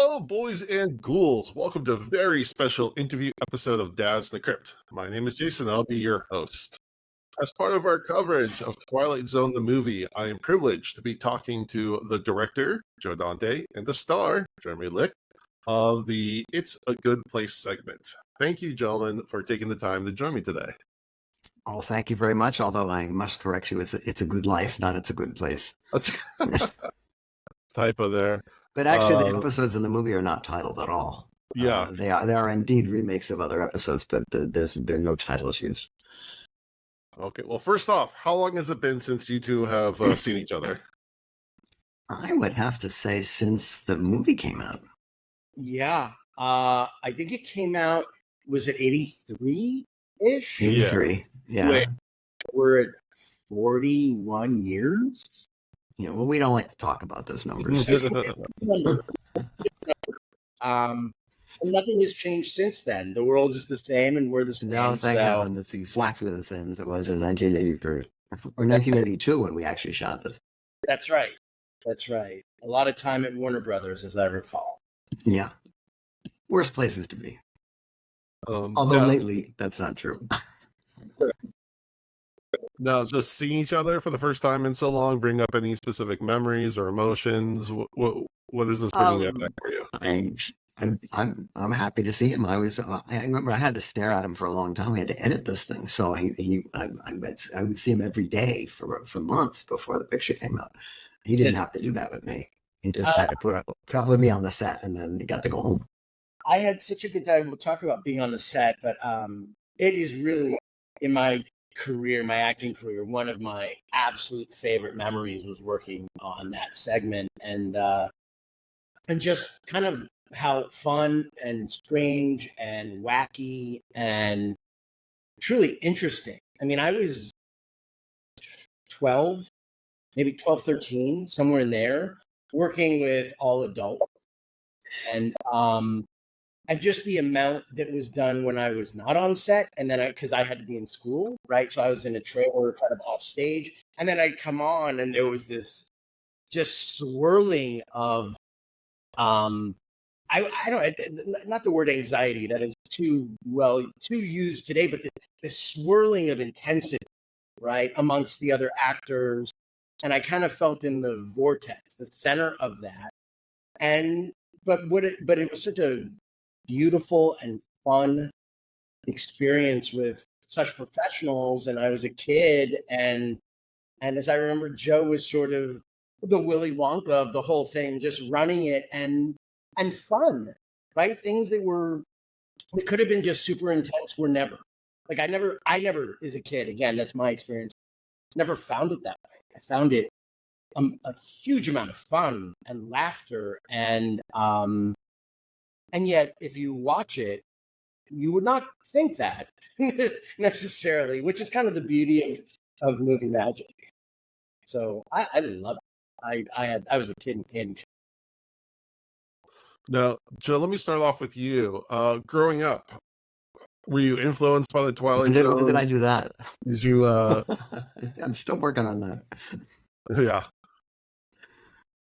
Hello, boys and ghouls. Welcome to a very special interview episode of Dads in the Crypt. My name is Jason. I'll be your host. As part of our coverage of Twilight Zone, the movie, I am privileged to be talking to the director, Joe Dante, and the star, Jeremy Licht, of the It's a Good Place segment. Thank you, gentlemen, for taking the time to join me today. Oh, thank you very much. Although I must correct you, it's a good life, not it's a good place. Typo there. But actually, the episodes in the movie are not titled at all. Yeah, they are indeed remakes of other episodes, but there are no titles used. Okay. Well, first off, how long has it been since you two have seen each other? I would have to say since the movie came out. Yeah. I think it came out, was it 83-ish? 83, yeah. We're at 41 years. Yeah, well, we don't like to talk about those numbers. Nothing has changed since then. The world is the same, and we're the same. No, thank heaven. It's exactly the same as it was in 1983 or 1982 when we actually shot this. That's right. That's right. A lot of time at Warner Brothers, as I recall. Yeah. Worst places to be. Although lately, that's not true. Now, just seeing each other for the first time in so long bring up any specific memories or emotions? What is this bringing up for you? I'm happy to see him. I remember I had to stare at him for a long time. We had to edit this thing, so I would see him every day for months before the picture came out. He didn't have to do that with me. He just had to put with me on the set, and then he got to go home. I had such a good time. We'll talk about being on the set, but it is really, in my career, my acting career, one of my absolute favorite memories was working on that segment, and just kind of how fun and strange and wacky and truly interesting. I mean, I was 12, maybe 12, 13, somewhere in there, working with all adults. And just the amount that was done when I was not on set, and then because I had to be in school, right? So I was in a trailer kind of off stage, and then I'd come on, and there was this just swirling of, I don't, not the word anxiety, that is too used today, but the swirling of intensity, right, amongst the other actors, and I kind of felt in the vortex, the center of that, but it was such a beautiful and fun experience with such professionals, and I was a kid, and as I remember, Joe was sort of the Willy Wonka of the whole thing, just running it and fun, right? Things that could have been just super intense were never. Like I never as a kid, again, that's my experience, never found it that way. I found it a huge amount of fun and laughter, and yet, if you watch it, you would not think that necessarily, which is kind of the beauty of movie magic. So I love it. I was a kid in. Now, Joe, let me start off with you. Growing up, were you influenced by the Twilight Zone? When did I do that? Did you? I'm still working on that. Yeah.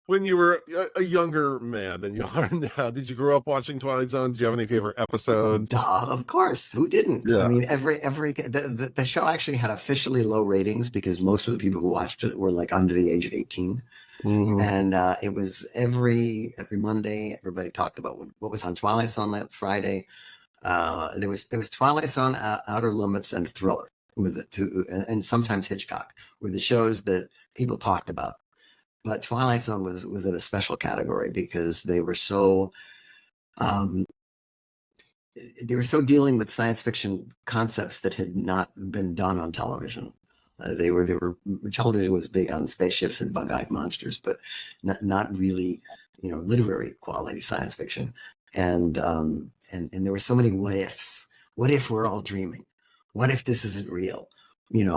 When you were a younger man than you are now, did you grow up watching Twilight Zone? Did you have any favorite episodes? Of course. Who didn't? Yeah. I mean, the show actually had officially low ratings because most of the people who watched it were like under the age of 18. Mm-hmm. And it was every Monday, everybody talked about what was on Twilight Zone that Friday. There was Twilight Zone, Outer Limits, and Thriller with it too, and sometimes Hitchcock were the shows that people talked about. But Twilight Zone was in a special category because they were so dealing with science fiction concepts that had not been done on television. Television was big on spaceships and bug-eyed monsters, but not really, literary quality science fiction. And there were so many what ifs. What if we're all dreaming? What if this isn't real? And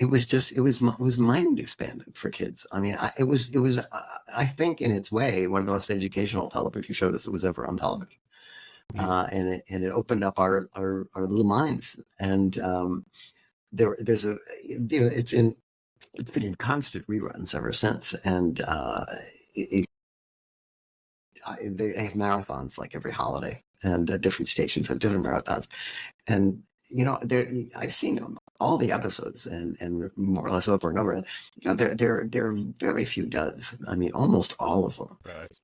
it was mind expanding for kids. I mean, it was I think in its way one of the most educational television shows that was ever on television. And it opened up our little minds. And it's been in constant reruns ever since. And they have marathons like every holiday, and different stations have different marathons. And I've seen all the episodes and more or less over and over. And, there are very few duds. I mean, almost all of them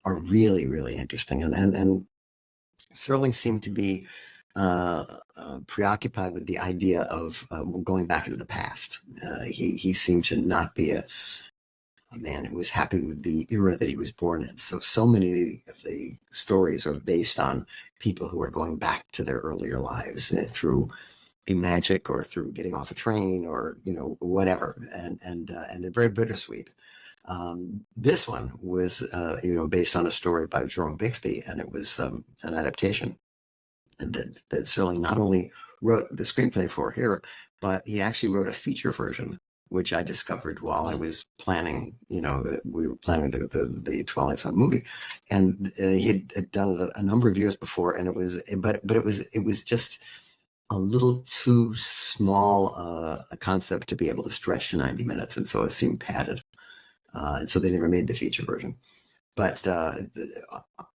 are really, really interesting. And Serling seemed to be preoccupied with the idea of going back into the past. He seemed to not be a man who was happy with the era that he was born in. So many of the stories are based on people who are going back to their earlier lives through magic or through getting off a train or whatever, and they're very bittersweet. This one was based on a story by Jerome Bixby, and it was an adaptation, and that Serling not only wrote the screenplay for here, but he actually wrote a feature version, which I discovered while I was planning. We were planning the Twilight Zone movie, and he had done it a number of years before, and it was just a little too small a concept to be able to stretch to 90 minutes, and so it seemed padded. And so they never made the feature version. But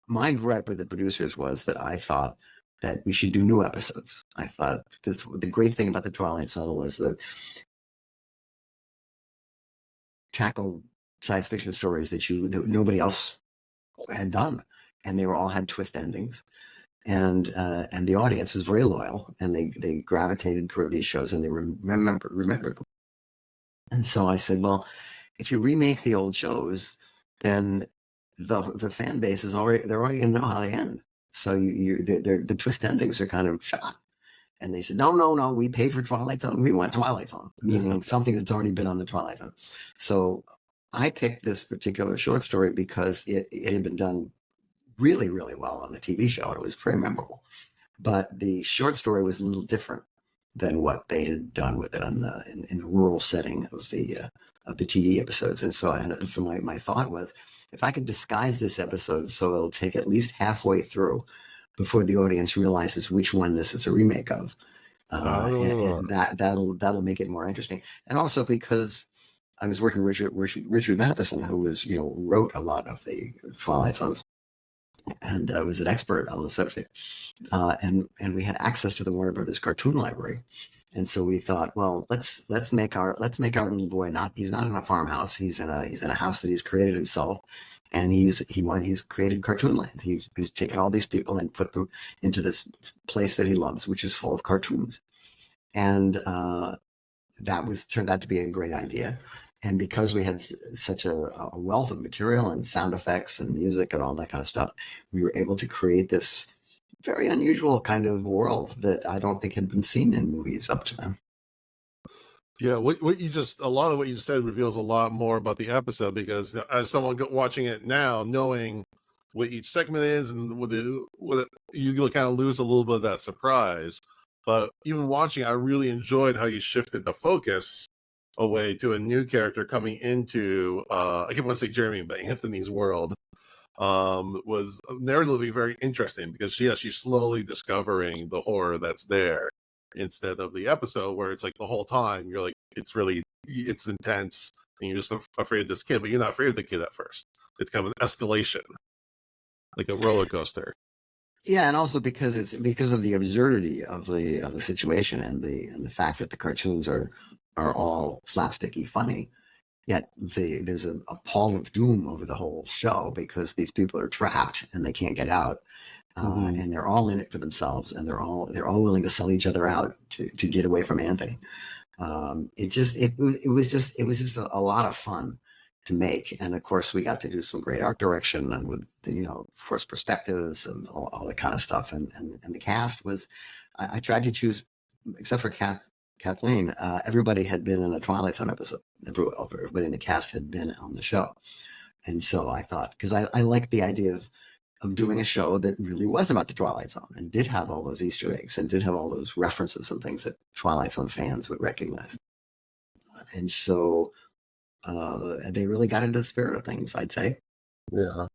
my gripe with the producers was that I thought that we should do new episodes. I thought the great thing about the Twilight Zone was that tackle science fiction stories that nobody else had done, and they all had twist endings. And the audience was very loyal, and they gravitated toward these shows, and they remembered. And so I said, well, if you remake the old shows, then the fan base they're already going to know how they end. So the twist endings are kind of shot. And they said, no, we paid for Twilight Zone. We want Twilight Zone, meaning something that's already been on the Twilight Zone. So I picked this particular short story because it had been done really, really well on the TV show, and it was very memorable. But the short story was a little different than what they had done with it in the rural setting of the TV episodes. And so my thought was, if I could disguise this episode so it'll take at least halfway through before the audience realizes which one this is a remake of, and that'll make it more interesting. And also because I was working with Richard Matheson, who wrote a lot of the Twilight Zones, and was an expert on the subject, and we had access to the Warner Brothers cartoon library, and so we thought, well, let's make our little boy he's not in a farmhouse, he's in a house that he's created himself, and he's created Cartoon Land. He's taken all these people and put them into this place that he loves, which is full of cartoons, and that turned out to be a great idea. And because we had such a wealth of material and sound effects and music and all that kind of stuff, we were able to create this very unusual kind of world that I don't think had been seen in movies up to then. Yeah, a lot of what you said reveals a lot more about the episode, because as someone watching it now, knowing what each segment is and you kind of lose a little bit of that surprise. But even watching, I really enjoyed how you shifted the focus away to a new character coming into I can't want to say Jeremy, but Anthony's world. Was narratively very interesting, because she's slowly discovering the horror that's there, instead of the episode where it's like the whole time you're like, it's intense and you're just afraid of this kid, but you're not afraid of the kid at first. It's kind of an escalation, like a roller coaster. Yeah, and also because of the absurdity of the situation, and the fact that the cartoons are all slapsticky funny, yet there's a pall of doom over the whole show, because these people are trapped and they can't get out, and they're all in it for themselves, and they're all willing to sell each other out to get away from Anthony. It was just a lot of fun to make, and of course we got to do some great art direction, and with forced perspectives and all that kind of stuff, and the cast was, I tried to choose, except for Kathleen, everybody had been in a Twilight Zone episode. Everybody in the cast had been on the show, and so I thought, because I liked the idea of doing a show that really was about the Twilight Zone, and did have all those Easter eggs, and did have all those references and things that Twilight Zone fans would recognize, and so they really got into the spirit of things, I'd say. Yeah.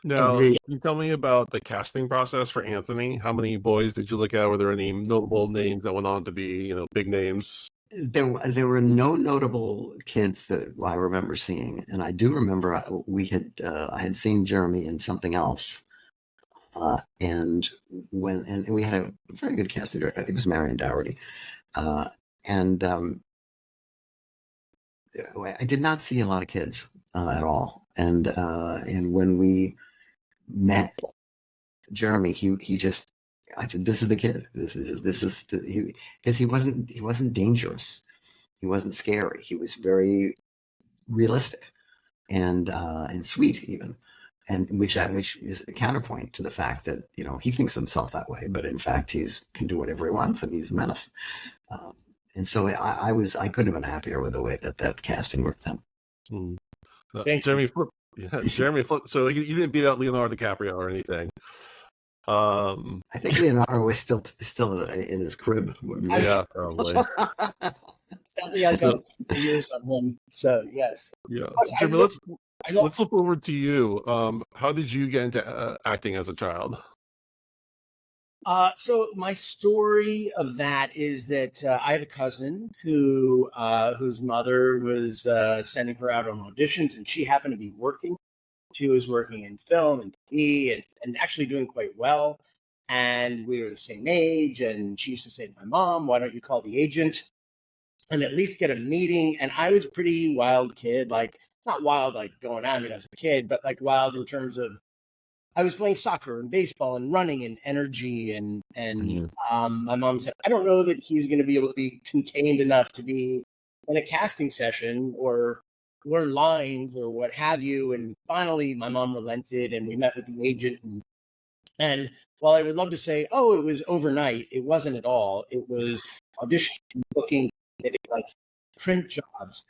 Now, can you tell me about the casting process for Anthony? How many boys did you look at? Were there any notable names that went on to be, big names? there were no notable kids that I remember seeing, and I do remember I had seen Jeremy in something else, and we had a very good casting director. I think it was Marion Dougherty, uh, and I did not see a lot of kids at all. And when we met Jeremy, he just I said, "This is the kid. Because he wasn't dangerous. He wasn't scary. He was very realistic and sweet even." And which is a counterpoint to the fact that he thinks of himself that way, but in fact can do whatever he wants, and he's a menace. Um, and so I couldn't have been happier with the way that casting worked out. Jeremy Flip, Jeremy Flip. So you didn't beat out Leonardo DiCaprio or anything. I think Leonardo was still in his crib. Yeah, probably. Sadly, I got years on him. So yes. Yeah, Jeremy. Let's flip over to you. How did you get into acting as a child? So my story of that is that I have a cousin whose mother was sending her out on auditions, and she happened to be working. She was working in film and TV and actually doing quite well. And we were the same age. And she used to say to my mom, "Why don't you call the agent and at least get a meeting?" And I was a pretty wild kid, like not wild like going out when I was a kid, but like wild in terms of I was playing soccer and baseball and running and energy and my mom said, "I don't know that he's going to be able to be contained enough to be in a casting session or learn lines or what have you." And finally, my mom relented, and we met with the agent. And while I would love to say, "Oh, it was overnight," it wasn't at all. It was audition booking, like print jobs,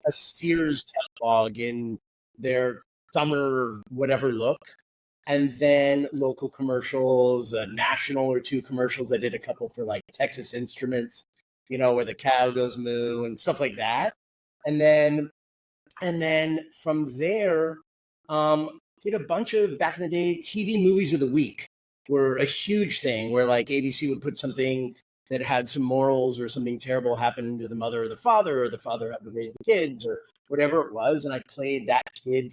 a Sears catalog in their summer whatever look. And then local commercials, a national or two commercials. I did a couple for like Texas Instruments, where the cow goes moo and stuff like that. And then from there, did a bunch of back in the day TV movies of the week were a huge thing where like ABC would put something that had some morals or something terrible happen to the mother or the father had to raise the kids or whatever it was. And I played that kid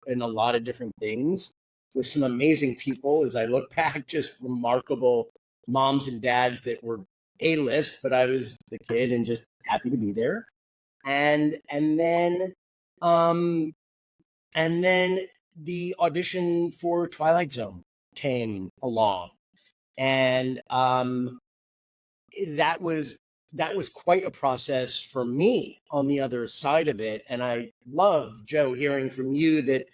in a lot of different things with some amazing people. As I look back, just remarkable moms and dads that were A-list, but I was the kid and just happy to be there. And then the audition for Twilight Zone came along, and that was quite a process for me on the other side of it. And I love, Joe, hearing from you that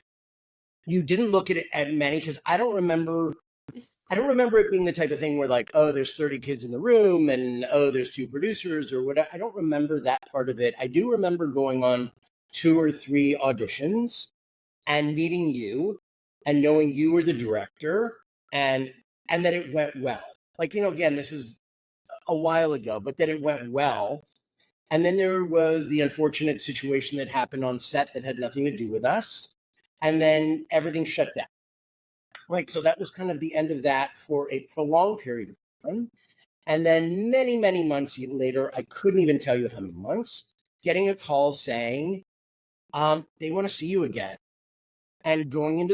you didn't look at it at many, because I don't remember it being the type of thing where like, oh, there's 30 kids in the room and oh, there's 2 producers or whatever. I don't remember that part of it. I do remember going on 2 or 3 auditions and meeting you and knowing you were the director and that it went well. Like, again, this is a while ago, but that it went well. And then there was the unfortunate situation that happened on set that had nothing to do with us. And then everything shut down. Right. So that was kind of the end of that for a prolonged period of time. And then many, many months later, I couldn't even tell you how many months, getting a call saying, they want to see you again. And going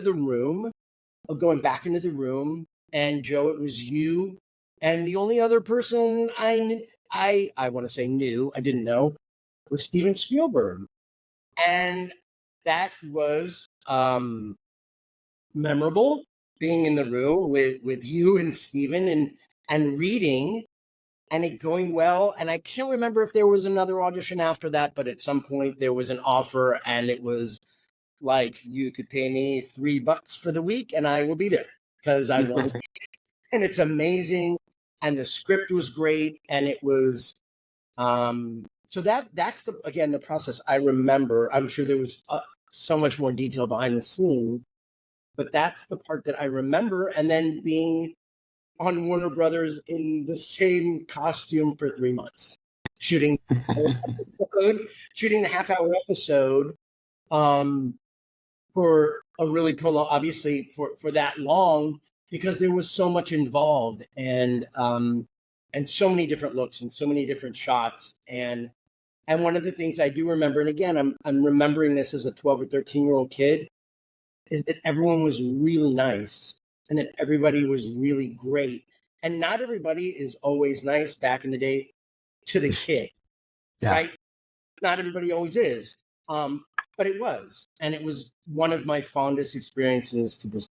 back into the room, and Joe, it was you. And the only other person I want to say knew, I didn't know, was Steven Spielberg. And that was memorable, being in the room with you and Steven and reading and it going well. And I can't remember if there was another audition after that, but at some point there was an offer and it was like, you could pay me $3 for the week and I will be there because I want to. And it's amazing. And the script was great. And it was, so that's the process I remember. I'm sure there was so much more detail behind the scene, but that's the part that I remember. And then being on Warner Brothers in the same costume for 3 months, shooting the half-hour episode for a really prolonged, obviously for that long, because there was so much involved. And and so many different looks and so many different shots. And one of the things I do remember, and again, I'm remembering this as a 12 or 13-year-old kid, is that everyone was really nice and that everybody was really great. And not everybody is always nice back in the day to the kid, right? Not everybody always is. But it was. And it was one of my fondest experiences to this.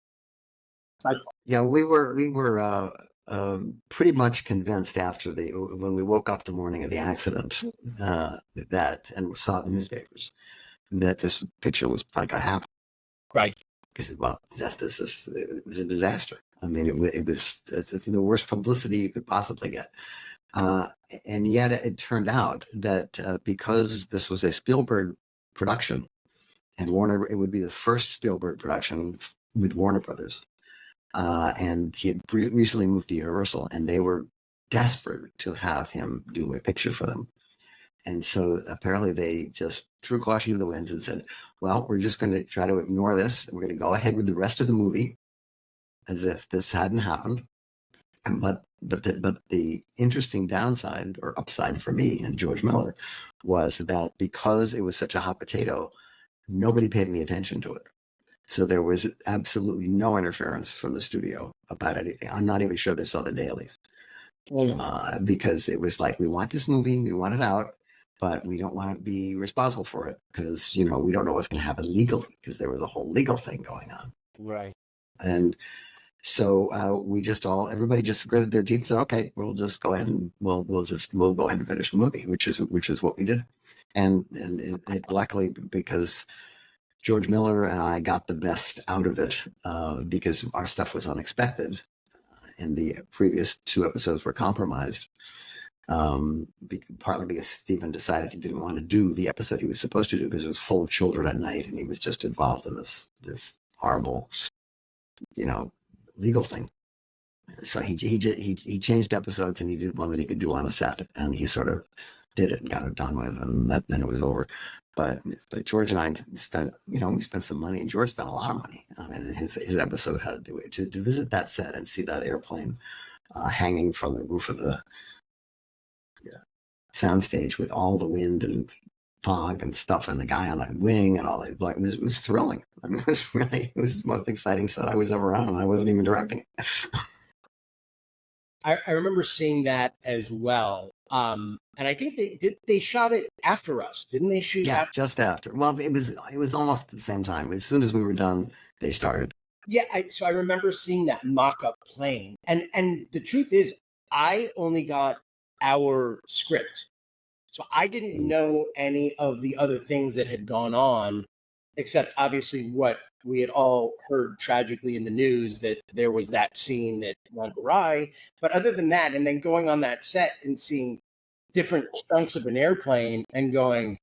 Yeah, we were pretty much convinced after when we woke up the morning of the accident that and saw the newspapers that this picture was probably going to happen. Right. Because it was a disaster. I mean, it was the worst publicity you could possibly get. And yet it turned out that because this was a Spielberg production, and Warner, it would be the first Spielberg production with Warner Brothers. And he had recently moved to Universal, and they were desperate to have him do a picture for them. And so apparently they just threw caution to the winds and said, well, we're just going to try to ignore this. We're going to go ahead with the rest of the movie as if this hadn't happened. But the interesting downside or upside for me and George Miller was that because it was such a hot potato, nobody paid any attention to it. So there was absolutely no interference from the studio about anything. I'm not even sure they saw the dailies because it was like, we want this movie, we want it out, but we don't want to be responsible for it because, we don't know what's going to happen legally because there was a whole legal thing going on. Right. And so everybody just gritted their teeth and said, okay, we'll just go ahead and we'll go ahead and finish the movie, which is what we did. And it luckily, because George Miller and I got the best out of it because our stuff was unexpected and the previous 2 episodes were compromised. Partly because Stephen decided he didn't want to do the episode he was supposed to do because it was full of children at night and he was just involved in this horrible, legal thing. So he changed episodes and he did one that he could do on a set, and he sort of did it and got it done with, and then it was over. But George and I spent, we spent some money, and George spent a lot of money. I mean, his episode had to do it to visit that set and see that airplane hanging from the roof of the soundstage with all the wind and fog and stuff, and the guy on the wing and all that. Like, it was thrilling. I mean, it was the most exciting set I was ever on, and I wasn't even directing it. I remember seeing that as well. And I think they shot it after us, didn't they? Shoot after? Just after. Well, it was almost at the same time. As soon as we were done, they started. Yeah, so I remember seeing that mock-up plane, and the truth is, I only got our script, so I didn't know any of the other things that had gone on, except obviously what we had all heard tragically in the news, that there was that scene that went awry. But other than that, and then going on that set and seeing different chunks of an airplane and going,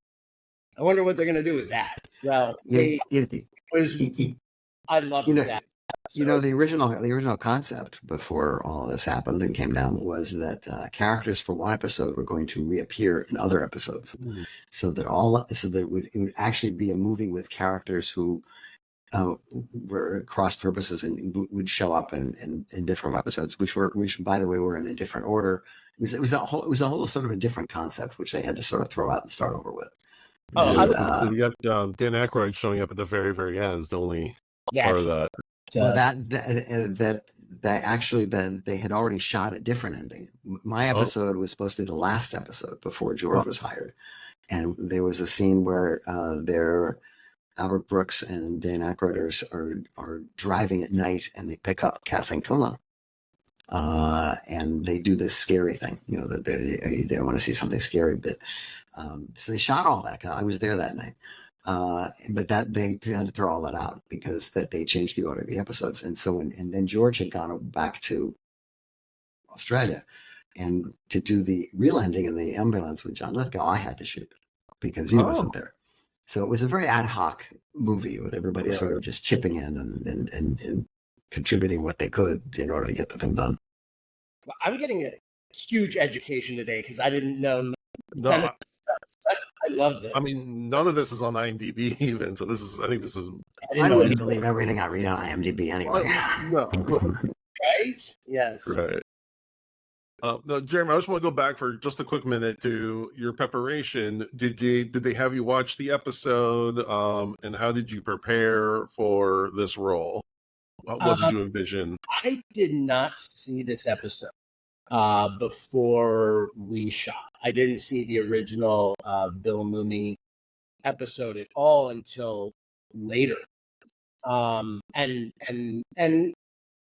I wonder what they're going to do with that. Well, I loved that. So, the original concept before all this happened and came down was that characters from one episode were going to reappear in other episodes, so that it would actually be a movie with characters who were cross purposes and would show up in different episodes, which by the way were in a different order. It was a whole sort of a different concept, which they had to sort of throw out and start over with. So you got Dan Aykroyd showing up at the very, very end. Is the only part of that. Well, that actually, then they had already shot a different ending. My episode was supposed to be the last episode before George was hired, and there was a scene where Albert Brooks and Dan Aykroyd are driving at night, and they pick up Kathleen Kuhlman, and they do this scary thing, that they don't want to see something scary, but so they shot all that. I was there that night. But that they had to throw all that out because that they changed the order of the episodes, and so and then George had gone back to Australia, and to do the real ending in the ambulance with John Lithgow, I had to shoot because he wasn't there. So it was a very ad hoc movie with everybody sort of just chipping in and contributing what they could in order to get the thing done. Well, I'm getting a huge education today because I didn't know. No, I love this. I mean, none of this is on IMDb even. So I think this is. I wouldn't believe everything I read on IMDb anyway. No. Right? Yes. Right. No, Jeremy, I just want to go back for just a quick minute to your preparation. Did they have you watch the episode? And how did you prepare for this role? What did Um, you envision? I did not see this episode before we shot. I didn't see the original Bill Mumy episode at all until later. And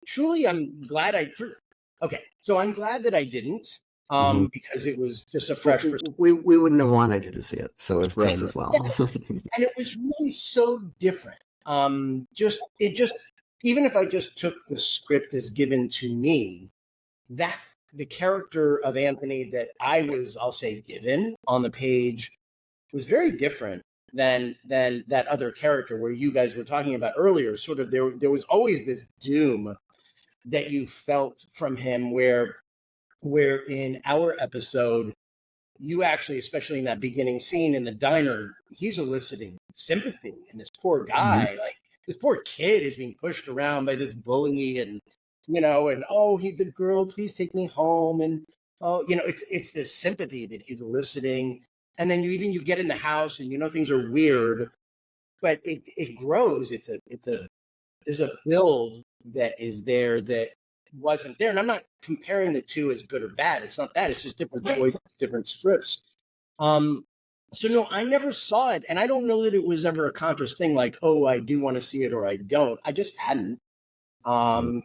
truly, I'm glad I'm glad that I didn't, Mhm. because it was just a fresh perspective. We wouldn't have wanted you to see it, so it's just as well. And it was really so different. Just even if I just took the script as given to me, that the character of Anthony that I'll say, given on the page was very different than that other character where you guys were talking about earlier. Sort of there was always this doom that you felt from him, where in our episode you actually, especially in that beginning scene in the diner, he's eliciting sympathy. And this poor guy, like this poor kid is being pushed around by this bully, and, and, oh, the girl, please take me home. And, oh, it's this sympathy that he's eliciting. And then you get in the house and, things are weird, but it grows. There's a build that is there that wasn't there. And I'm not comparing the two as good or bad. It's not that. It's just different choices, different scripts. So no, I never saw it. And I don't know that it was ever a conscious thing like, oh, I do want to see it or I don't. I just hadn't. So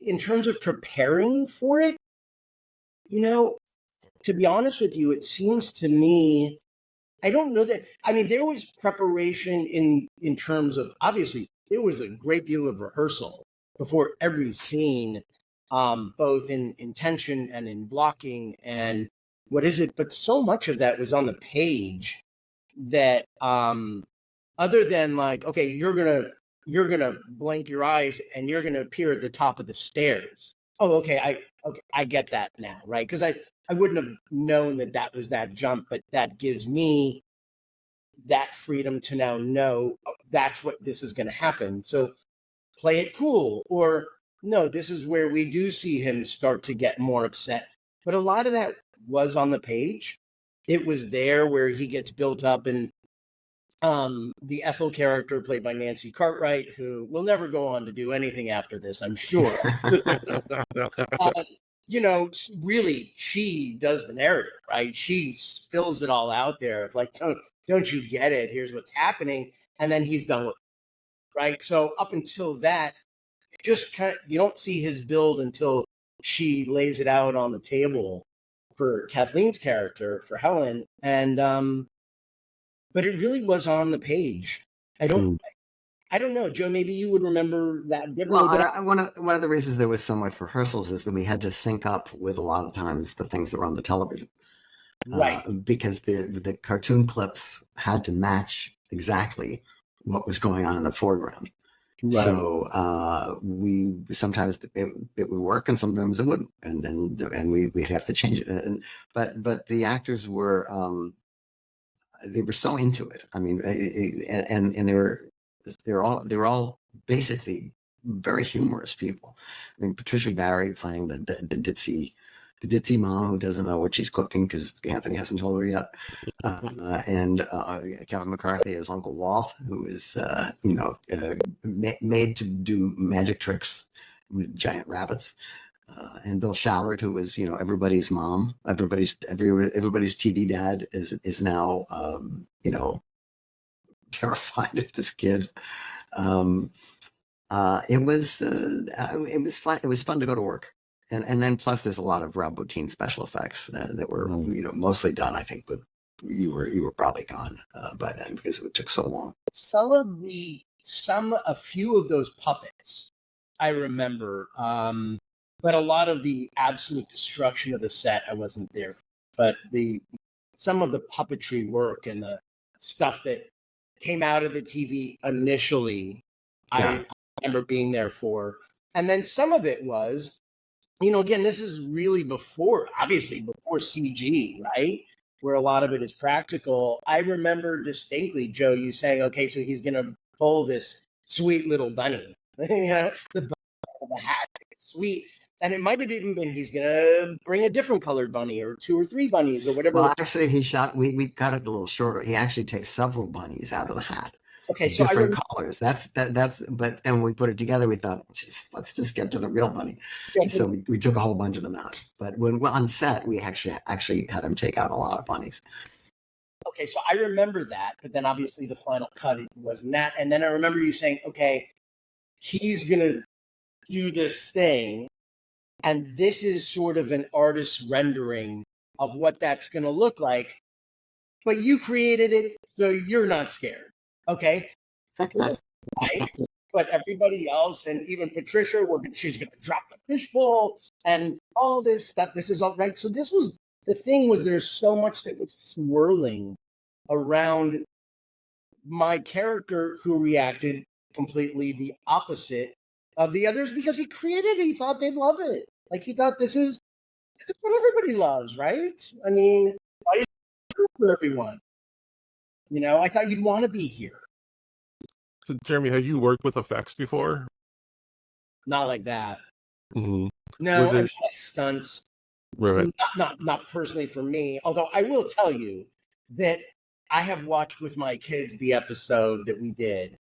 in terms of preparing for it, to be honest with you, it seems to me, I don't know that. I mean, there was preparation in terms of, obviously there was a great deal of rehearsal before every scene, both in intention and in blocking and what is it. But so much of that was on the page that, other than like, okay, you're gonna blink your eyes and you're gonna appear at the top of the stairs. Oh, okay, I get that now, right? Because I wouldn't have known that was that jump, but that gives me that freedom to now know, oh, that's what this is going to happen. So play it cool, or no, this is where we do see him start to get more upset. But a lot of that was on the page. It was there where he gets built up, and the Ethel character played by Nancy Cartwright, who will never go on to do anything after this, I'm sure. Really, she does the narrative, right? She spills it all out there. Like, don't you get it? Here's what's happening. And then he's done with it, right? So up until that, you don't see his build until she lays it out on the table for Kathleen's character, for Helen. And, but it really was on the page. I don't know, Joe, maybe you would remember that differently. Well, one of the reasons there was so much rehearsals is that we had to sync up with a lot of times the things that were on the television. Right. Because the cartoon clips had to match exactly what was going on in the foreground. Right. So we sometimes it would work and sometimes it wouldn't, and we'd have to change it. But the actors were they were so into it. I mean, and they're all basically very humorous people. I mean, Patricia Barry playing the ditzy mom who doesn't know what she's cooking because Anthony hasn't told her yet, and Kevin McCarthy as Uncle Walt, who is made to do magic tricks with giant rabbits, and Bill Shallard, who is everybody's mom, everybody's TV dad, is now terrified of this kid. It was fun. It was fun to go to work. And then plus there's a lot of Rob Bottin special effects that were mostly done, I think, but you were probably gone by then because it took so long. A few of those puppets I remember, but a lot of the absolute destruction of the set I wasn't there for. But some of the puppetry work and the stuff that came out of the TV initially, I remember being there for. And then some of it was, again, this is really before CG, right? Where a lot of it is practical. I remember distinctly, Joe, you saying, okay, so he's going to pull this sweet little bunny, the the hat. It's sweet. And it might have even been he's going to bring a different colored bunny or 2 or 3 bunnies or whatever. Well, actually, we cut it a little shorter. He actually takes several bunnies out of the hat. Okay, so different colors. But then we put it together. We thought, let's just get to the real bunny. So we took a whole bunch of them out. But when on set, we actually had him take out a lot of bunnies. Okay, so I remember that, but then obviously the final cut wasn't that. And then I remember you saying, okay, he's going to do this thing, and this is sort of an artist's rendering of what that's going to look like, but you created it, so you're not scared. Okay? Right? But everybody else, and even Patricia, she's going to drop the fishbowl and all this stuff. This is all right. So this was, the thing was, there's so much that was swirling around my character, who reacted completely the opposite of the others because he created it. He thought they'd love it. Like, he thought this is what everybody loves, right? I mean, it's for everyone. You know, I thought you'd want to be here. So, Jeremy, have you worked with effects before? Not like that. Mm-hmm. No, I mean, like stunts. Right. So not personally for me. Although I will tell you that I have watched with my kids the episode that we did,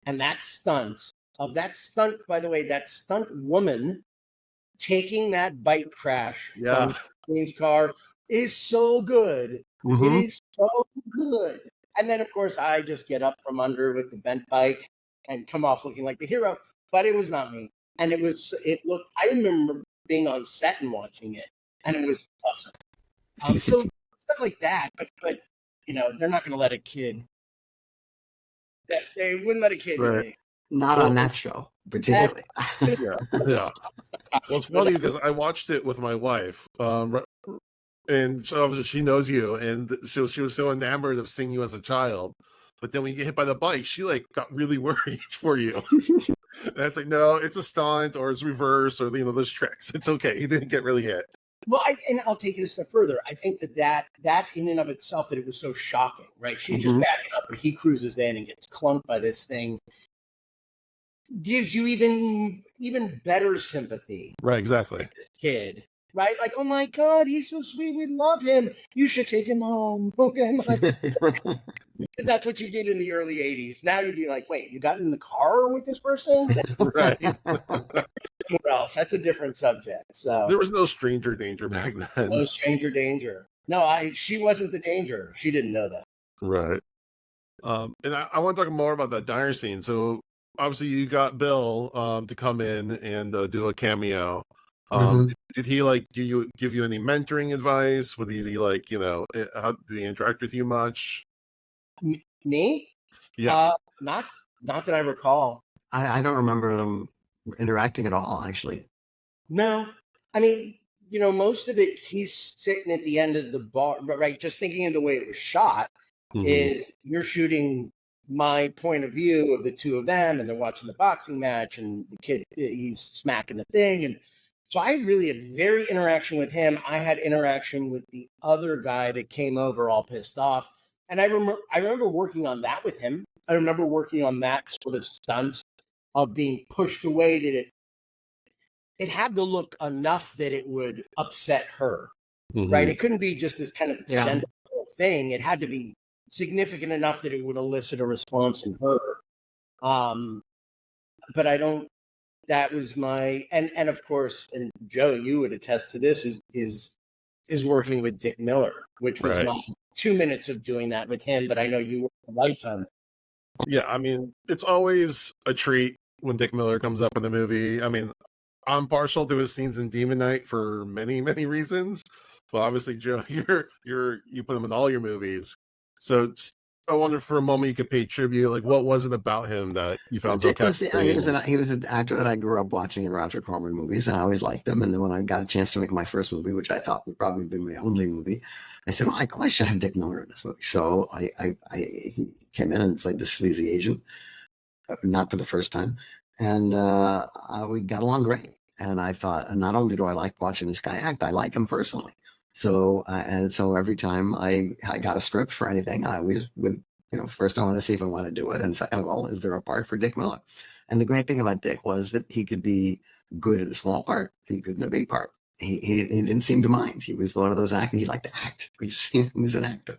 and that stunt, by the way, that stunt woman taking that bike crash from Queen's car is so good. Mm-hmm. It is so good. And then, of course, I just get up from under with the bent bike and come off looking like the hero. But it was not me. And I remember being on set and watching it, and it was awesome. So stuff like that. But you know, they're not going to let a kid. They wouldn't let a kid do it. Not on that show, particularly. Yeah. Well, it's funny because I watched it with my wife. And obviously she knows you, and so she was so enamored of seeing you as a child. But then when you get hit by the bike, she got really worried for you. And it's like, no, it's a stunt, or it's reverse, or there's tricks. It's okay. He didn't get really hit. Well, and I'll take it a step further. I think that in and of itself, that it was so shocking, right? She's just backing up, but he cruises in and gets clunked by this thing. Gives you even better sympathy. Right, exactly. This kid. Right? Like, oh my God, he's so sweet. We love him. You should take him home. Okay. Because that's what you did in the early 80s. Now you'd be like, wait, you got in the car with this person? Right. What else? That's a different subject. So there was no stranger danger back then. No stranger danger. No, she wasn't the danger. She didn't know that. Right. And I want to talk more about that diner scene. So obviously you got Bill to come in and do a cameo. Did he give you any mentoring advice? Would he how did he interact with you much? Me? Yeah. Not that I recall. I don't remember them interacting at all, actually. No. I mean, most of it, he's sitting at the end of the bar, right? Just thinking of the way it was shot, is you're shooting my point of view of the two of them, and they're watching the boxing match, and the kid, he's smacking the thing, and so I really had very interaction with him. I had interaction with the other guy that came over all pissed off. And I remember working on that with him. I remember working on that sort of stunt of being pushed away, that it had to look enough that it would upset her, right? It couldn't be just this kind of gentle thing. It had to be significant enough that it would elicit a response in her. But I don't. That was my, and of course, and Joe, you would attest to this, is working with Dick Miller, which was my 2 minutes of doing that with him, but I know you worked a lifetime. Yeah, I mean, it's always a treat when Dick Miller comes up in the movie. I mean, I'm partial to his scenes in Demon Knight for many, many reasons. But obviously, Joe, you put him in all your movies. So I wonder for a moment you could pay tribute. Like, what was it about him that you found so captivating? He was an actor that I grew up watching in Roger Corman movies, and I always liked him. And then when I got a chance to make my first movie, which I thought would probably be my only movie, I said, well, I should have Dick Miller in this movie. So he came in and played the sleazy agent, not for the first time. And we got along great. And I thought, not only do I like watching this guy act, I like him personally. So every time I got a script for anything, I always would, first I want to see if I want to do it, and second of all, is there a part for Dick Miller? And the great thing about Dick was that he could be good in a small part, be good in a big part. He didn't seem to mind. He was one of those actors. He liked to act. He was an actor.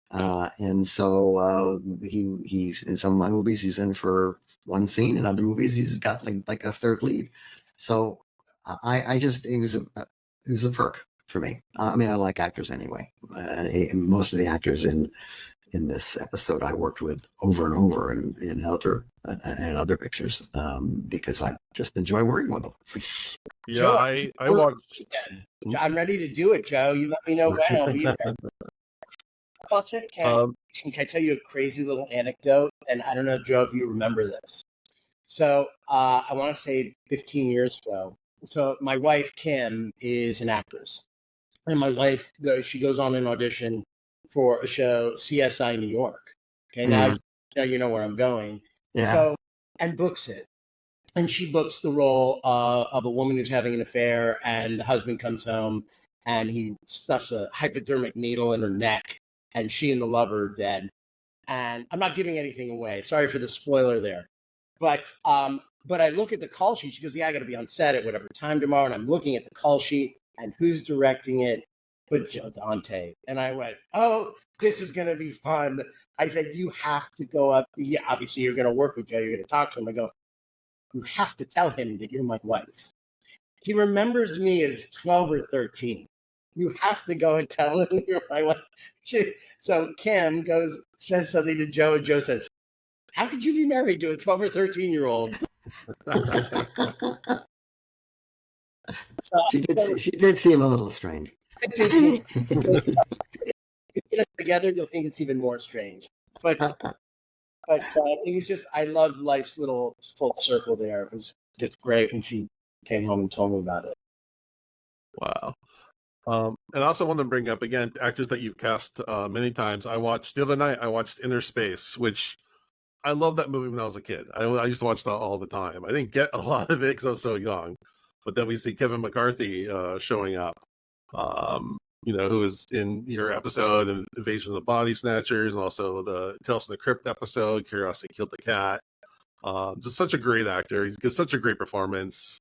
And so he's in some of my movies, he's in for one scene. In other movies, he's got like a third lead. So I just, it was a perk for me. I mean, I like actors anyway. Most of the actors in this episode I worked with over and over in other pictures, because I just enjoy working with them. Yeah, Joe, I watched. I'm ready to do it, Joe. You let me know when I'll be there. Watch it. Can I tell you a crazy little anecdote? And I don't know, Joe, if you remember this. So I want to say 15 years ago. So my wife, Kim, is an actress. And my wife, she goes on an audition for a show, CSI New York. Okay, now you know where I'm going. Yeah. So, and books it. And she books the role of a woman who's having an affair, and the husband comes home and he stuffs a hypodermic needle in her neck, and she and the lover are dead. And I'm not giving anything away. Sorry for the spoiler there. But I look at the call sheet. She goes, "Yeah, I got to be on set at whatever time tomorrow." And I'm looking at the call sheet and who's directing it, but Joe Dante. And I went, "Oh, this is going to be fun." I said, "You have to go up. Yeah, obviously you're going to work with Joe. You're going to talk to him." I go, "You have to tell him that you're my wife. He remembers me as 12 or 13. You have to go and tell him you're my wife." So Kim says something to Joe, and Joe says, "How could you be married to a 12 or 13-year-old?" She did seem a little strange. If you get together, you'll think it's even more strange. But it was just, I loved life's little full circle there. It was just great when she came home and told me about it. Wow. And I also want to bring up again actors that you've cast many times. The other night I watched Inner Space, which I loved that movie when I was a kid. I used to watch that all the time. I didn't get a lot of it because I was so young, but then we see Kevin McCarthy showing up. Who was in your episode and Invasion of the Body Snatchers, and also the Tales from the Crypt episode, Curiosity Killed the Cat. Just such a great actor. He gives such a great performance.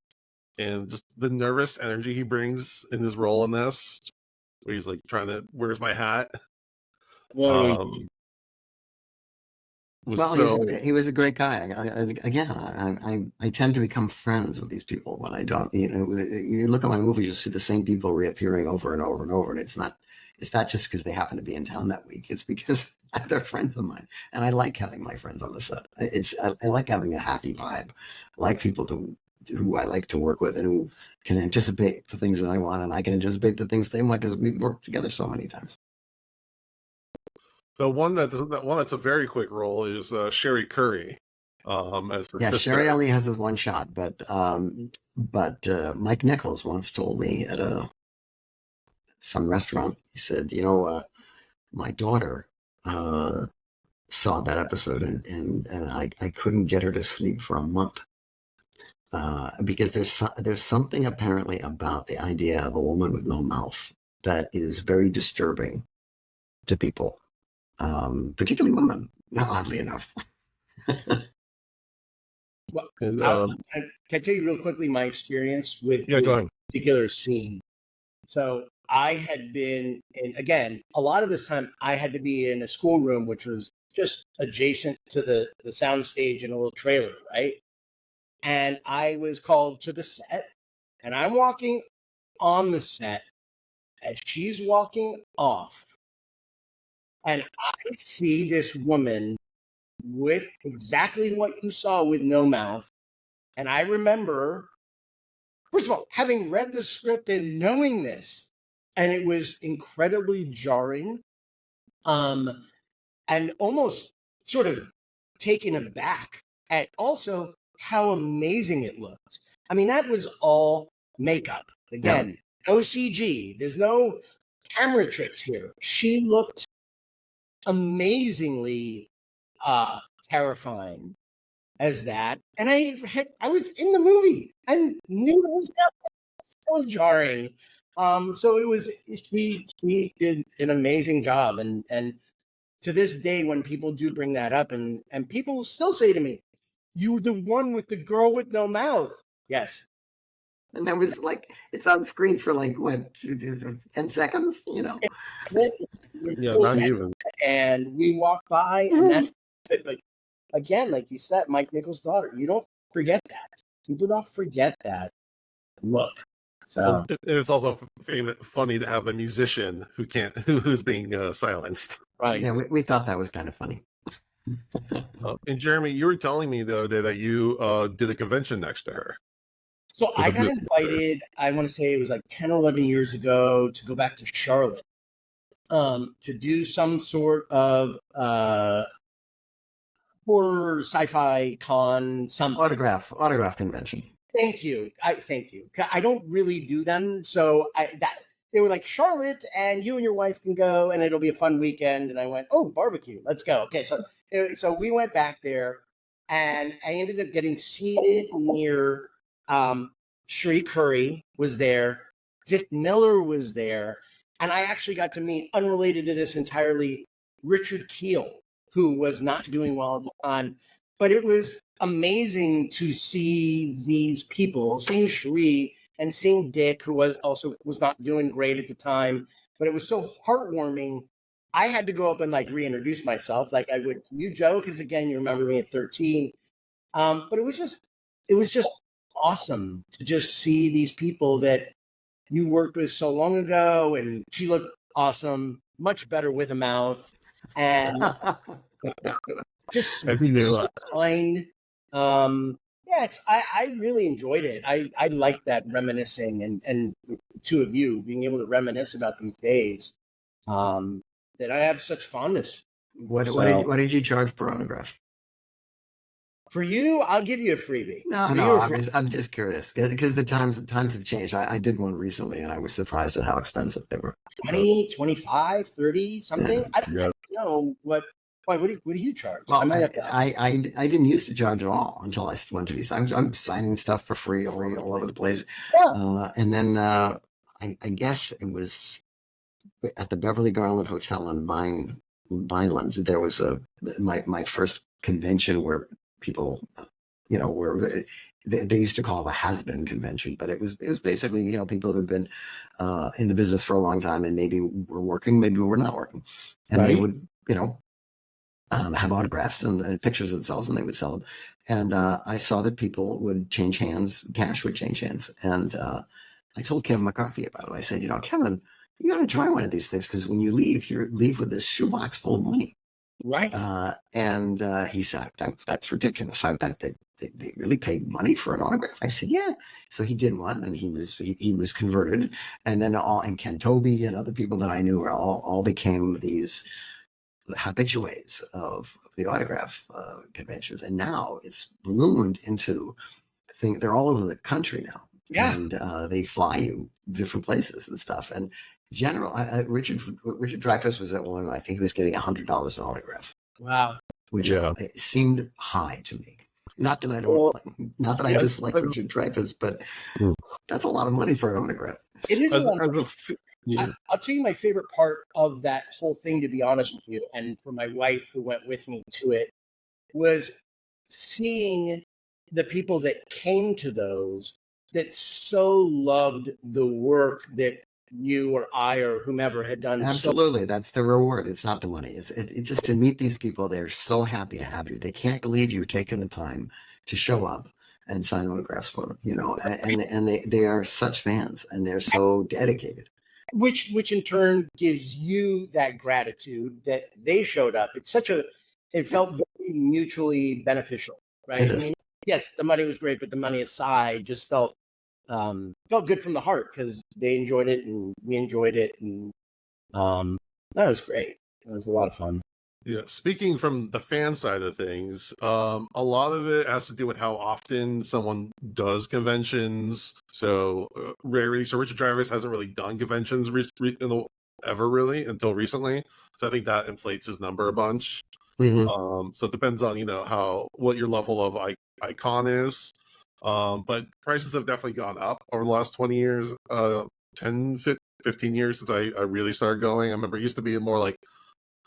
And just the nervous energy he brings in his role in this, where he's like trying to, "Where's my hat?" He was a great guy. I tend to become friends with these people when I don't. You look at my movies, you'll see the same people reappearing over and over and over, and it's not just because they happen to be in town that week. It's because they're friends of mine, and I like having my friends on the set. I like having a happy vibe. I like people who I like to work with and who can anticipate the things that I want, and I can anticipate the things they want because we work together so many times. The one that's a very quick role is Sherry Curry. As the sister. Sherry only has this one shot, but Mike Nichols once told me at some restaurant, he said, my daughter saw that episode and I couldn't get her to sleep for a month. Because there's something apparently about the idea of a woman with no mouth that is very disturbing to people, particularly women, oddly enough. Well, can I tell you real quickly my experience with go ahead. a particular scene? So I had been in, again, a lot of this time I had to be in a schoolroom, which was just adjacent to the sound stage in a little trailer, right? And I was called to the set, and I'm walking on the set as she's walking off. And I see this woman with exactly what you saw with no mouth. And I remember, first of all, having read the script and knowing this, and it was incredibly jarring, and almost sort of taken aback at also how amazing it looked. I mean, that was all makeup. Again, no CG. There's no camera tricks here. She looked amazingly terrifying as that. And I was in the movie and knew it was so jarring. So it was, she did an amazing job. And to this day, when people do bring that up, and people still say to me, "You were the one with the girl with no mouth." Yes, And that was like, it's on screen for like, what, 10 seconds, you know? Yeah, not even. And we walk by, and that's it. Like, again, like you said, Mike Nichols' daughter. You don't forget that. People don't forget that look. So It's also funny to have a musician who's being silenced. right. Yeah, we thought that was kind of funny. And Jeremy, you were telling me the other day that you did a convention next to her. So I got invited, I want to say it was like 10 or 11 years ago, to go back to Charlotte to do some sort of horror sci-fi con, some Autograph convention. Thank you. Thank you. I don't really do them, so they were like, Charlotte, and you and your wife can go, and it'll be a fun weekend. And I went, oh, barbecue, let's go. Okay, so we went back there, and I ended up getting seated near Sheree Curry was there, Dick Miller was there, and I actually got to meet, unrelated to this entirely, Richard Keel, who was not doing well at the time, but it was amazing to see these people, seeing Sheree and seeing Dick, who was not doing great at the time, but it was so heartwarming. I had to go up and like reintroduce myself, like I would to you, Joe, because again, you remember me at 13. But it was just awesome to just see these people that you worked with so long ago, and she looked awesome, much better with a mouth, and just so kind. Yeah, I really enjoyed it. I like that reminiscing, and two of you being able to reminisce about these days that I have such fondness. What did you charge per autograph? For you, I'll give you a freebie. I'm just curious because the times have changed. I did one recently, and I was surprised at how expensive they were. 20, 25, 30, something. Yeah. I don't know what. Why? What do you charge? Well, I didn't used to charge at all until I went to these. I'm signing stuff for free all over the place. Yeah. And then I guess it was at the Beverly Garland Hotel in Vineland. There was my first convention where people, were they used to call it a has-been convention, but it was basically people who'd been in the business for a long time and maybe were working, maybe were not working, and they would have autographs and pictures of themselves, and they would sell them. And I saw that people would change hands, cash would change hands, and I told Kevin McCarthy about it. I said, Kevin, you got to try one of these things because when you leave with this shoebox full of money. Right. And he said, that's ridiculous. They really paid money for an autograph. I said, yeah. So he did one, and he was converted. And then and Ken Toby and other people that I knew were all became these habitués of the autograph conventions. And now it's ballooned into they're all over the country now. Yeah. And they fly you different places and stuff. And Richard Dreyfuss was at one. I think he was getting $100 an autograph. Wow. Which seemed high to me. Not that I don't, I dislike Richard Dreyfuss, but that's a lot of money for an autograph. It is a lot of money. I'll tell you my favorite part of that whole thing, to be honest with you, and for my wife who went with me to it, was seeing the people that came to those that so loved the work that you or I or whomever had done. Absolutely. That's the reward. It's not the money. It's just to meet these people. They're so happy to have you. They can't believe you taking the time to show up and sign autographs for them, and they are such fans, and they're so dedicated. Which in turn gives you that gratitude that they showed up. It felt very mutually beneficial, right? I mean, yes, the money was great, but the money aside just felt good from the heart because they enjoyed it and we enjoyed it, and that was great. It was a lot of fun. Yeah, speaking from the fan side of things, a lot of it has to do with how often someone does conventions. So rarely, so Richard Dreyfuss hasn't really done conventions ever really until recently. So I think that inflates his number a bunch. Mm-hmm. So it depends on what your level of icon is. But prices have definitely gone up over the last 20 years, 10, 15 years since I really started going. I remember it used to be more like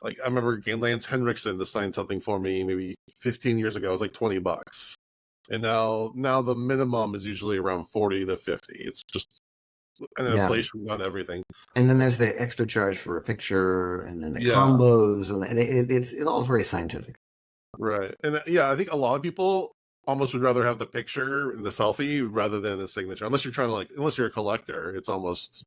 I remember getting Lance Henriksen to sign something for me maybe 15 years ago. It was like $20. And now the minimum is usually around 40 to 50. It's just an Yeah. inflation on everything. And then there's the extra charge for a picture, and then the Yeah. combos, and it's all very scientific. Right. And I think a lot of people almost would rather have the picture, the selfie, rather than the signature. Unless you're trying to unless you're a collector, it's almost,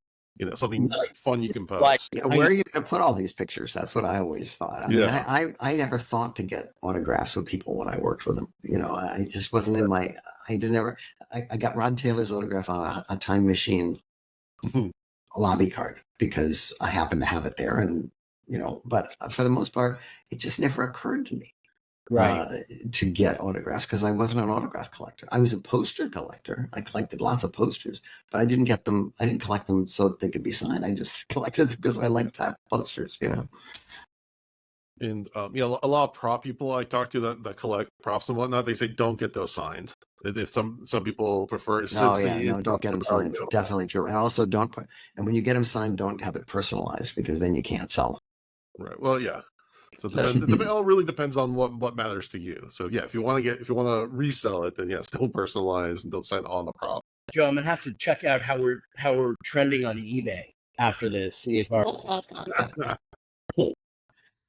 something fun you can Like, post. Yeah, where are you going to put all these pictures? That's what I always thought. I mean, Yeah. I never thought to get autographs with people when I worked with them. I just wasn't in my. I did never. I got Rod Taylor's autograph on a Time Machine lobby card because I happened to have it there, and but for the most part, it just never occurred to me right. to get autographs because I wasn't an autograph collector. I was a poster collector. I collected lots of posters, but I didn't get them. I didn't collect them so that they could be signed. I just collected them because I liked to have posters. And a lot of prop people I talk to that collect props and whatnot, they say don't get those signed. If some people prefer to Oh yeah, see, no, don't get them signed. Definitely true. And also don't put. And when you get them signed, don't have it personalized because then you can't sell them. Right. Well, yeah. So it all really depends on what matters to you. So yeah, if you want to resell it, then yes, don't personalize and don't sign on the prop. Joe, I'm gonna have to check out how we're trending on eBay after this. See if our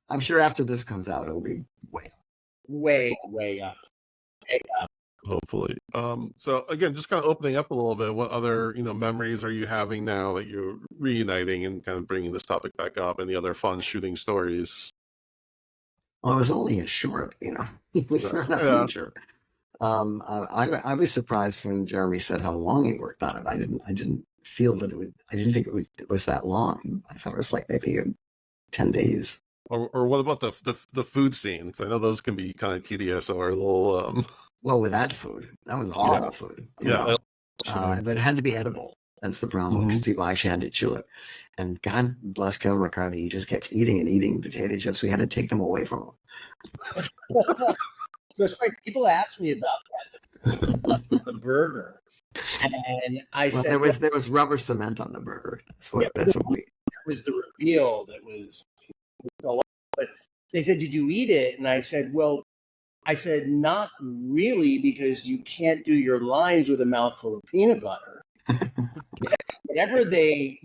I'm sure after this comes out, it'll be way up. Way up. Hopefully. So again, just kind of opening up a little bit, what other, memories are you having now that you're reuniting and kind of bringing this topic back up? Any other fun shooting stories? Well, it was only a short, it was not a feature. I was surprised when Jeremy said how long he worked on it. I didn't feel that I didn't think it was that long. I thought it was like maybe 10 days. Or what about the food scene? Because I know those can be kind of tedious or a little. Well, with that food, that was horrible food. But it had to be edible. That's the problem because people actually had to chew it. And God bless Kevin McCarthy, he just kept eating and eating potato chips. We had to take them away from him. So it's like people ask me about that, the burger, and I said there was rubber cement on the burger. That's what was the reveal that was. But they said, "Did you eat it?" And I said, "Well, not really, because you can't do your lines with a mouthful of peanut butter." Whenever they,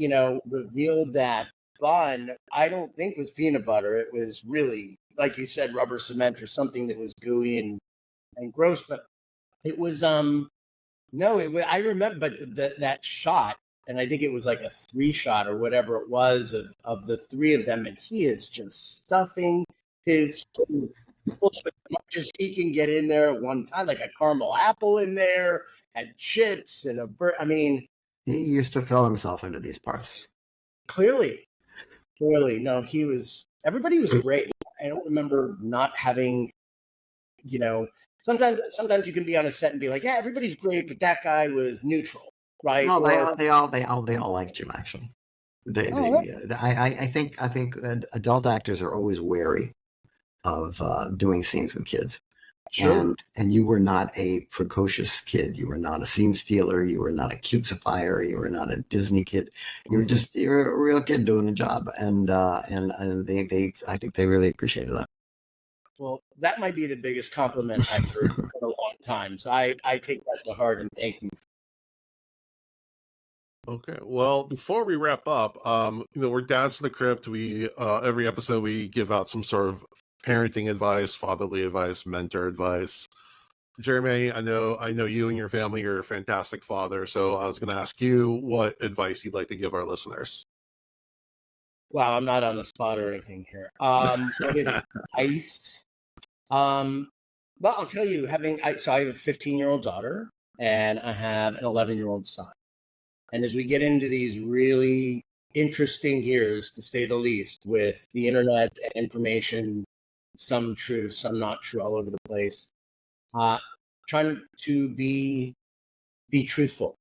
revealed that bun, I don't think was peanut butter. It was really, like you said, rubber cement or something that was gooey and gross. But it was no, I remember, but that shot, and I think it was like a 3-shot or whatever it was of the three of them, and he is just stuffing his food as much as he can get in there at one time, like a caramel apple in there, and chips and I mean, he used to throw himself into these parts. Clearly, no, everybody was great. I don't remember not having, sometimes you can be on a set and be like, yeah, everybody's great, but that guy was neutral, right? No, they all liked him actually. I think adult actors are always wary of doing scenes with kids. Sure. And you were not a precocious kid. You were not a scene stealer. You were not a cutesifier. You were not a Disney kid. You're a real kid doing a job. And they I think they really appreciated that. Well, that might be the biggest compliment I've heard in a long time. So I take that to heart and thank you. Okay. Well, before we wrap up, we're Dads in the Crypt. We every episode we give out some sort of parenting advice, fatherly advice, mentor advice. Jeremy, I know you and your family are a fantastic father, so I was going to ask you what advice you'd like to give our listeners. Wow, I'm not on the spot or anything here. What advice? Well, I'll tell you, so I have a 15-year-old daughter and I have an 11-year-old son. And as we get into these really interesting years, to say the least, with the internet and information, some true, some not true, all over the place, trying to be truthful.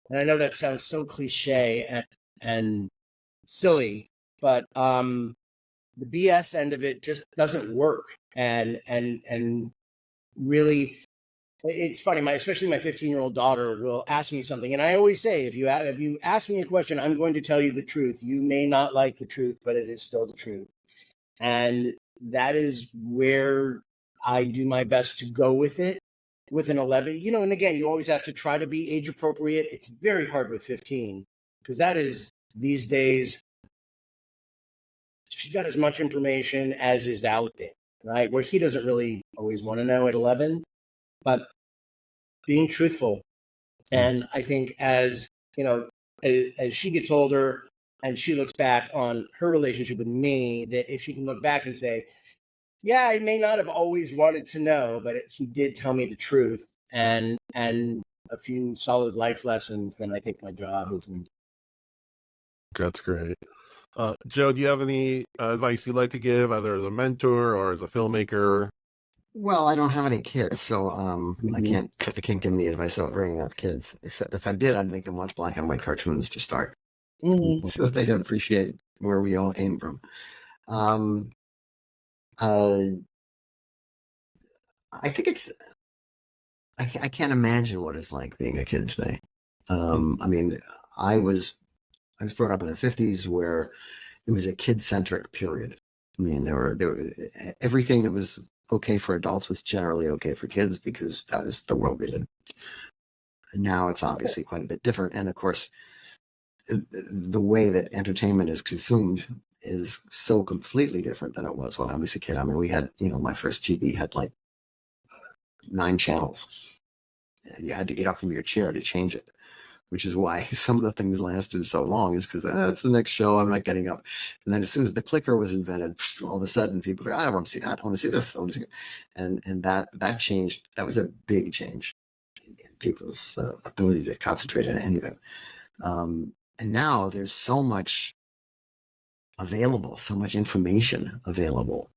And I know that sounds so cliche and silly, but the BS end of it just doesn't work. And really, it's funny. Especially my 15-year-old daughter will ask me something, and I always say, if you ask me a question, I'm going to tell you the truth. You may not like the truth, but it is still the truth. And that is where I do my best to go with it. with an 11, and again, you always have to try to be age appropriate. It's very hard with 15 because that is these days, she's got as much information as is out there, right? Where he doesn't really always want to know at 11, but being truthful. And I think as she gets older and she looks back on her relationship with me, that if she can look back and say, yeah, I may not have always wanted to know, but he did tell me the truth and a few solid life lessons, then I think my job is. That's great. Joe, do you have any advice you'd like to give, either as a mentor or as a filmmaker? Well, I don't have any kids, so I can't give any advice about bringing up kids. Except if I did, I'd make them watch black and white cartoons to start, so that they can appreciate where we all came from. I think I can't imagine what it's like being a kid today. I mean, I was brought up in the 50s where it was a kid-centric period. I mean, there were everything that was okay for adults was generally okay for kids because that is the world we live in. And now it's obviously quite a bit different. And of course, the way that entertainment is consumed is so completely different than it was when I was a kid. I mean, we had, my first TV had like 9 channels. You had to get up from your chair to change it, which is why some of the things lasted so long, is because that's the next show, I'm not getting up. And then as soon as the clicker was invented, all of a sudden people were, I don't want to see that, I want to see this. And that changed. That was a big change in people's ability to concentrate on anything. And now there's so much available, so much information available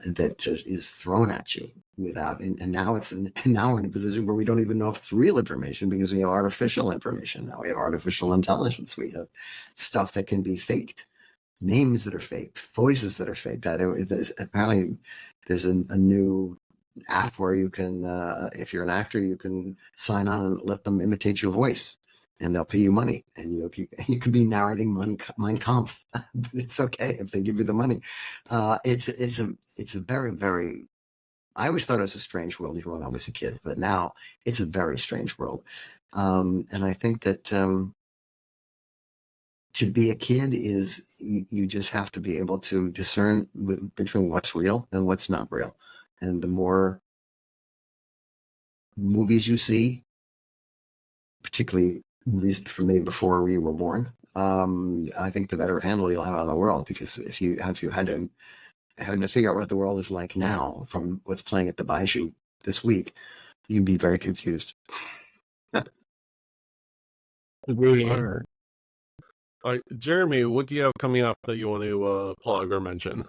that just is thrown at you without, and now we're in a position where we don't even know if it's real information because we have artificial information. Now we have artificial intelligence. We have stuff that can be faked, names that are faked, voices that are faked. Apparently there's a new app where you can, if you're an actor, you can sign on and let them imitate your voice, and they'll pay you money, and you could be narrating Mein Kampf, but it's okay if they give you the money. It's a very, very. I always thought it was a strange world even when I was a kid, but now it's a very strange world, and I think that to be a kid is you just have to be able to discern between what's real and what's not real, and the more movies you see, particularly movies from maybe before we were born, I think the better handle you'll have on the world. Because if you had to figure out what the world is like now from what's playing at the Bijou this week, you'd be very confused. Brilliant. All right, Jeremy, what do you have coming up that you want to plug or mention?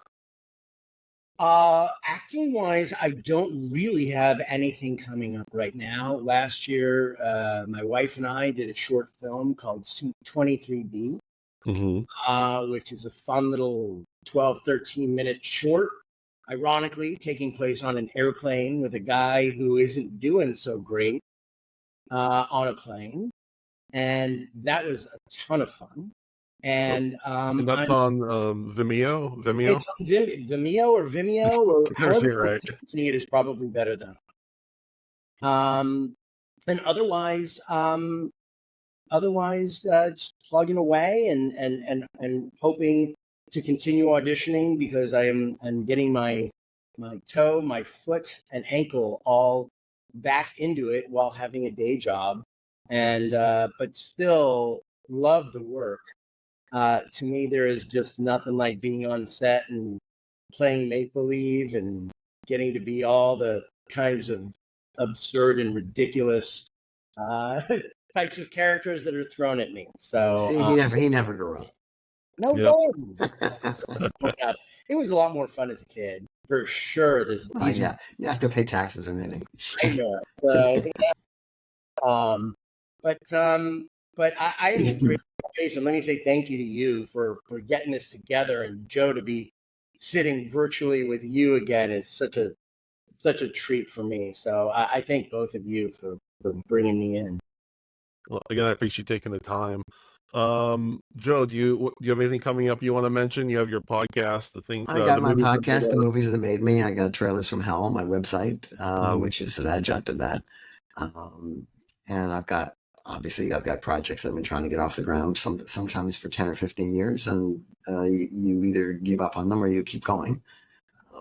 Acting wise, I don't really have anything coming up right now. Last year, my wife and I did a short film called C23B, which is a fun little 12, 13-minute short, ironically taking place on an airplane with a guy who isn't doing so great on a plane. And that was a ton of fun. And that's on Vimeo. It's on Vimeo or Vimeo, or Never it right. Seeing it is probably better than. And otherwise, just plugging away and hoping to continue auditioning, because I'm getting my toe, my foot, and ankle all back into it while having a day job, and but still love the work. To me, there is just nothing like being on set and playing make-believe and getting to be all the kinds of absurd and ridiculous types of characters that are thrown at me. So See, he never grew up. No, it was a lot more fun as a kid, for sure. Yeah, you have to pay taxes and anything. I know. So, but I am Jason. Let me say thank you to you for getting this together, and Joe, to be sitting virtually with you again is such a treat for me. So I thank both of you for bringing me in. Well, again, I appreciate you taking the time. Joe, do you have anything coming up you want to mention? You have your podcast, the thing, I got the my movies that podcast, The made us. Movies That Made Me. I got Trailers from Hell, my website, Mhm. which is an adjunct of that. Um, and I've got projects I've been trying to get off the ground, sometimes for 10 or 15 years, and you either give up on them or you keep going.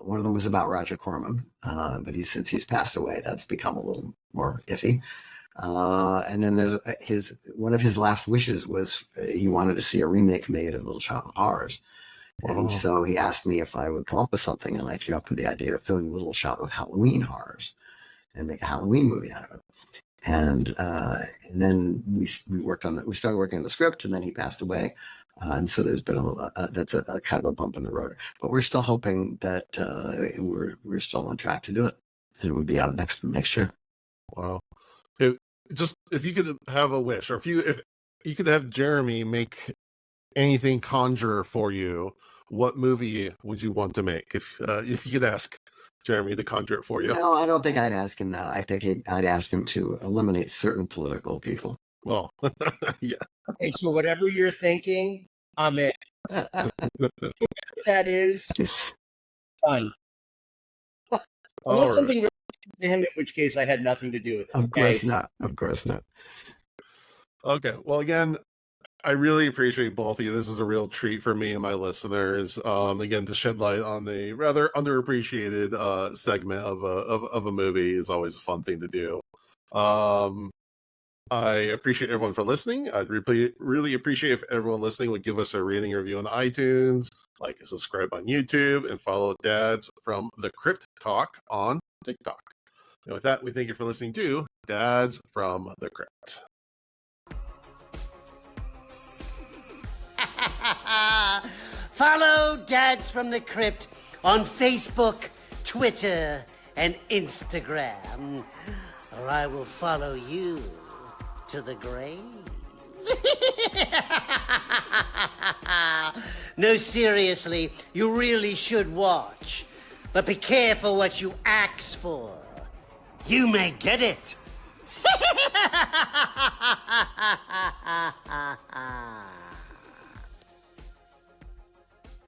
One of them was about Roger Corman, but since he's passed away, that's become a little more iffy. And then there's one of his last wishes was he wanted to see a remake made of Little Shop of Horrors. And Wow. so he asked me if I would come up with something, and I came up with the idea of filming Little Shop of Halloween Horrors and make a Halloween movie out of it. And then we started working on the script, and then he passed away. And so there's been that's a kind of a bump in the road, but we're still hoping that we're still on track to do it. So it would be out next year. Wow. If you could have a wish, or if you could have Jeremy make anything conjure for you, what movie would you want to make? If you could ask Jeremy to conjure it for you. No, I don't think I'd ask him that. I think I'd ask him to eliminate certain political people. Well, yeah. Okay, so whatever you're thinking, I'm in. That is done. Unless All something related to him, in which case I had nothing to do with it. Of course not. Of course not. Okay. Well, again, I really appreciate both of you. This is a real treat for me and my listeners. Again, to shed light on a rather underappreciated segment of a movie is always a fun thing to do. I appreciate everyone for listening. I'd really appreciate if everyone listening would give us a rating or review on iTunes, like and subscribe on YouTube, and follow Dads from the Crypt Talk on TikTok. And with that, we thank you for listening to Dads from the Crypt. Follow Dads from the Crypt on Facebook, Twitter, and Instagram, or I will follow you to the grave. No, seriously, you really should watch. But be careful what you ask for. You may get it.